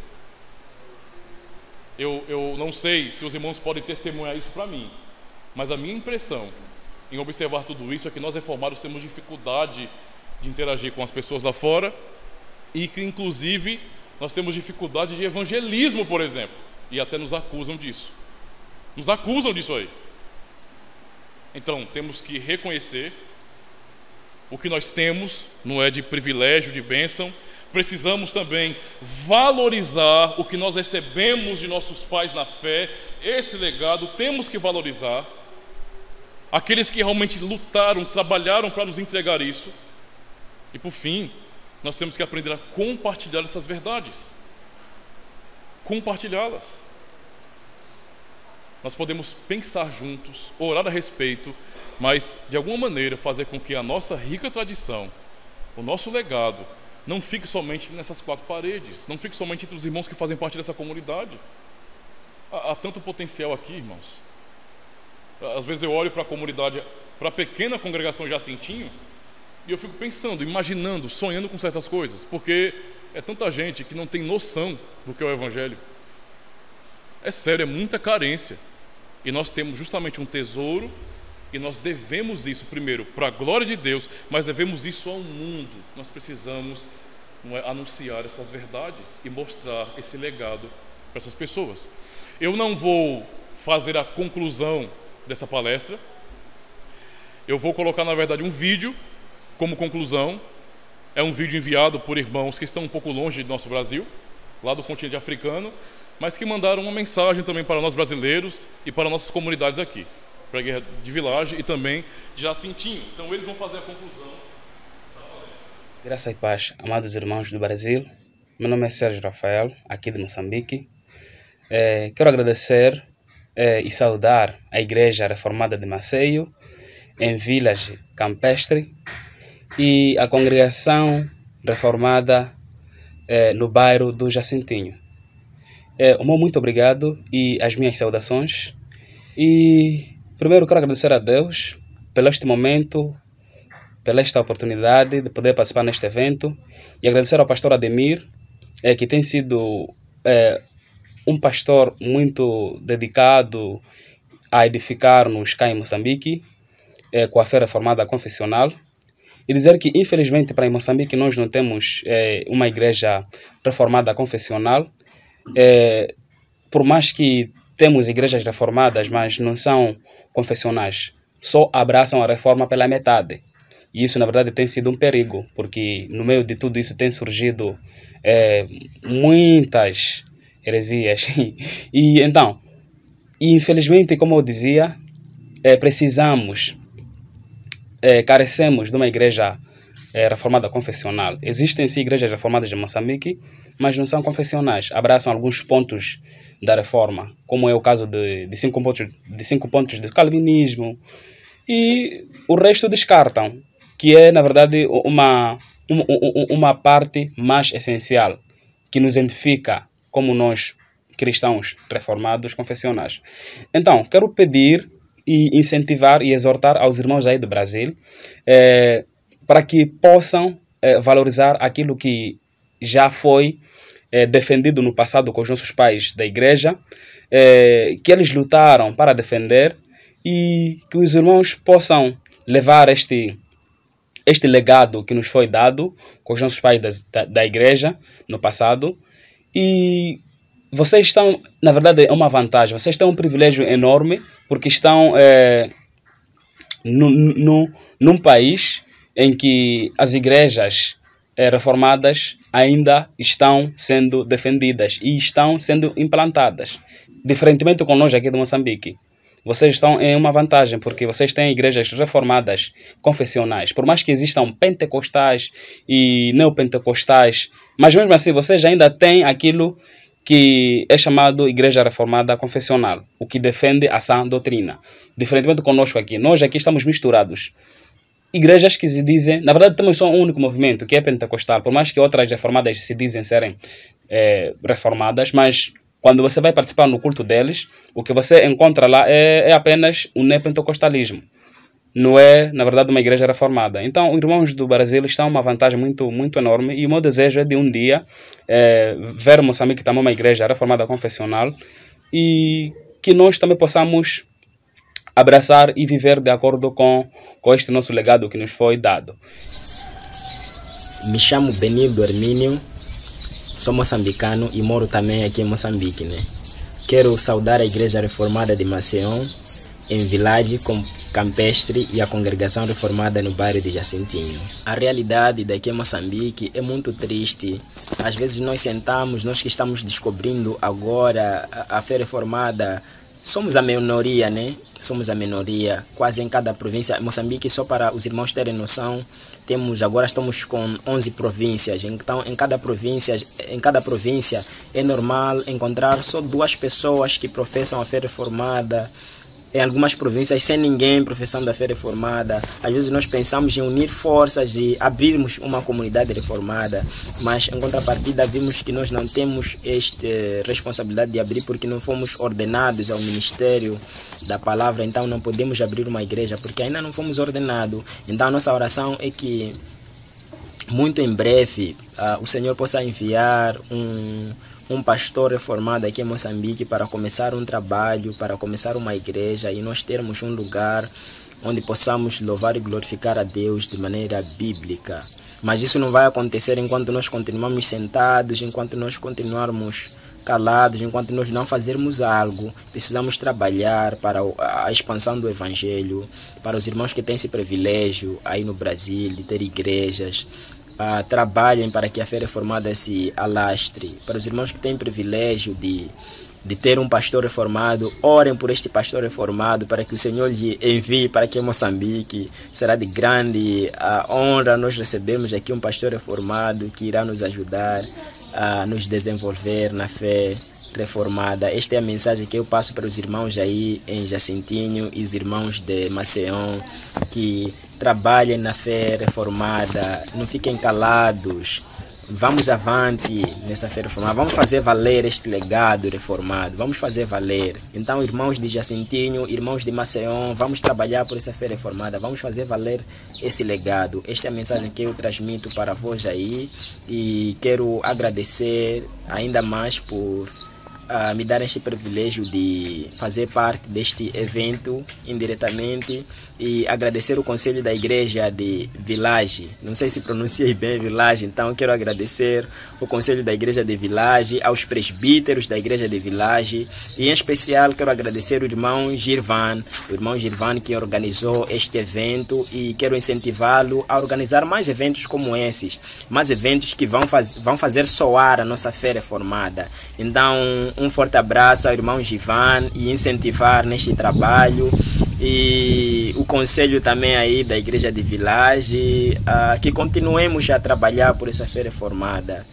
Eu não sei se os irmãos podem testemunhar isso para mim, mas a minha impressão em observar tudo isso é que nós reformados temos dificuldade de interagir com as pessoas lá fora e que, inclusive, nós temos dificuldade de evangelismo, por exemplo, e até nos acusam disso. Nos acusam disso aí. Então, temos que reconhecer o que nós temos, não é de privilégio, de bênção. Precisamos também valorizar o que nós recebemos de nossos pais na fé. Esse legado temos que valorizar. Aqueles que realmente lutaram, trabalharam para nos entregar isso. E por fim, nós temos que aprender a compartilhar essas verdades. Compartilhá-las. Nós podemos pensar juntos, orar a respeito, mas de alguma maneira fazer com que a nossa rica tradição, o nosso legado, não fique somente nessas 4 paredes, não fique somente entre os irmãos que fazem parte dessa comunidade. Há tanto potencial aqui, irmãos. Às vezes eu olho para a comunidade, para a pequena congregação Jacintinho, e eu fico pensando, imaginando, sonhando com certas coisas, porque é tanta gente que não tem noção do que é o Evangelho. É sério, é muita carência. E nós temos justamente um tesouro, e nós devemos isso, primeiro, para a glória de Deus, mas devemos isso ao mundo. Nós precisamos anunciar essas verdades e mostrar esse legado para essas pessoas. Eu não vou fazer a conclusão dessa palestra. Eu vou colocar, na verdade, um vídeo como conclusão. É um vídeo enviado por irmãos que estão um pouco longe do nosso Brasil, lá do continente africano, mas que mandaram uma mensagem também para nós brasileiros e para nossas comunidades aqui, para a Guerra de Village e também de Jacintinho. Então eles vão fazer a conclusão. Graça e paz, amados irmãos do Brasil. Meu nome é Sérgio Rafael, aqui de Moçambique. Quero agradecer e saudar a Igreja Reformada de Maceió, em Village Campestre, e a Congregação Reformada no bairro do Jacintinho. O meu muito obrigado e as minhas saudações. E primeiro quero agradecer a Deus pelo este momento, pela esta oportunidade de poder participar neste evento, e agradecer ao pastor Ademir, que tem sido um pastor muito dedicado a edificar-nos cá em Moçambique, com a fé reformada confessional, e dizer que, infelizmente, para em Moçambique nós não temos uma igreja reformada confessional, por mais que temos igrejas reformadas, mas não são confessionais, só abraçam a reforma pela metade. E isso, na verdade, tem sido um perigo, porque no meio de tudo isso tem surgido muitas heresias. E então, infelizmente, como eu dizia, carecemos de uma igreja reformada confessional. Existem sim igrejas reformadas em Moçambique, mas não são confessionais. Abraçam alguns pontos da reforma, como é o caso de 5 pontos de calvinismo, e o resto descartam, que é, na verdade, uma parte mais essencial, que nos identifica como nós, cristãos reformados confessionais. Então, quero pedir e incentivar e exortar aos irmãos aí do Brasil para que possam valorizar aquilo que já foi defendido no passado com os nossos pais da igreja, que eles lutaram para defender, e que os irmãos possam levar este legado que nos foi dado com os nossos pais da igreja no passado. E vocês estão, na verdade, é uma vantagem, vocês têm um privilégio enorme, porque estão num país em que as igrejas reformadas ainda estão sendo defendidas e estão sendo implantadas. Diferentemente com nós aqui de Moçambique, vocês estão em uma vantagem, porque vocês têm igrejas reformadas confessionais. Por mais que existam pentecostais e neopentecostais, mas mesmo assim vocês ainda têm aquilo que é chamado Igreja Reformada Confessional, o que defende a sã doutrina. Diferentemente conosco aqui, nós aqui estamos misturados. Igrejas que se dizem, na verdade temos só um único movimento, que é pentecostal, por mais que outras reformadas se dizem serem reformadas, mas quando você vai participar no culto deles, o que você encontra lá é apenas o neopentecostalismo. Não é, na verdade, uma igreja reformada. Então, os irmãos do Brasil estão uma vantagem muito, muito enorme, e o meu desejo é de um dia ver Moçambique também uma igreja reformada confessional, e que nós também possamos abraçar e viver de acordo com este nosso legado que nos foi dado. Me chamo Benildo Hermínio, sou moçambicano e moro também aqui em Moçambique, né? Quero saudar a Igreja Reformada de Maceió, em Village Campestre, e a Congregação Reformada no bairro de Jacintinho. A realidade daqui em Moçambique é muito triste. Às vezes nós sentamos, nós que estamos descobrindo agora a fé reformada, somos a minoria, né? Somos a minoria, quase em cada província. Moçambique, só para os irmãos terem noção, agora estamos com 11 províncias. Então, em cada província é normal encontrar só 2 pessoas que professam a fé reformada. Em algumas províncias, sem ninguém professando a fé reformada. Às vezes nós pensamos em unir forças e abrirmos uma comunidade reformada, mas em contrapartida vimos que nós não temos esta responsabilidade de abrir, porque não fomos ordenados ao ministério da palavra. Então não podemos abrir uma igreja porque ainda não fomos ordenados. Então a nossa oração é que muito em breve o Senhor possa enviar um pastor reformado aqui em Moçambique para começar um trabalho, para começar uma igreja, e nós termos um lugar onde possamos louvar e glorificar a Deus de maneira bíblica. Mas isso não vai acontecer enquanto nós continuarmos sentados, enquanto nós continuarmos calados enquanto nós não fazermos algo. Precisamos trabalhar para a expansão do Evangelho, para os irmãos que têm esse privilégio aí no Brasil de ter igrejas. Trabalhem para que a fé reformada se alastre. Para os irmãos que têm privilégio de ter um pastor reformado, orem por este pastor reformado para que o Senhor lhe envie para aqui em Moçambique. Será de grande honra. Nós recebemos aqui um pastor reformado que irá nos ajudar a nos desenvolver na fé reformada. Esta é a mensagem que eu passo para os irmãos aí em Jacintinho e os irmãos de Maceió, que trabalhem na fé reformada, não fiquem calados. Vamos avante nessa fé reformada, vamos fazer valer este legado reformado, vamos fazer valer. Então, irmãos de Jacintinho, irmãos de Maceió, vamos trabalhar por essa fé reformada, vamos fazer valer esse legado. Esta é a mensagem que eu transmito para vós aí e quero agradecer ainda mais por me dar este privilégio de fazer parte deste evento indiretamente e agradecer o Conselho da Igreja de Village. Não sei se pronunciei bem Village, então quero agradecer o Conselho da Igreja de Village, aos presbíteros da Igreja de Village e em especial quero agradecer o irmão Girvan, que organizou este evento e quero incentivá-lo a organizar mais eventos como esses, mais eventos que vão fazer soar a nossa fé reformada. Então, um forte abraço ao irmão Givan e incentivar neste trabalho e o conselho também aí da Igreja de Village, que continuemos a trabalhar por essa fé reformada.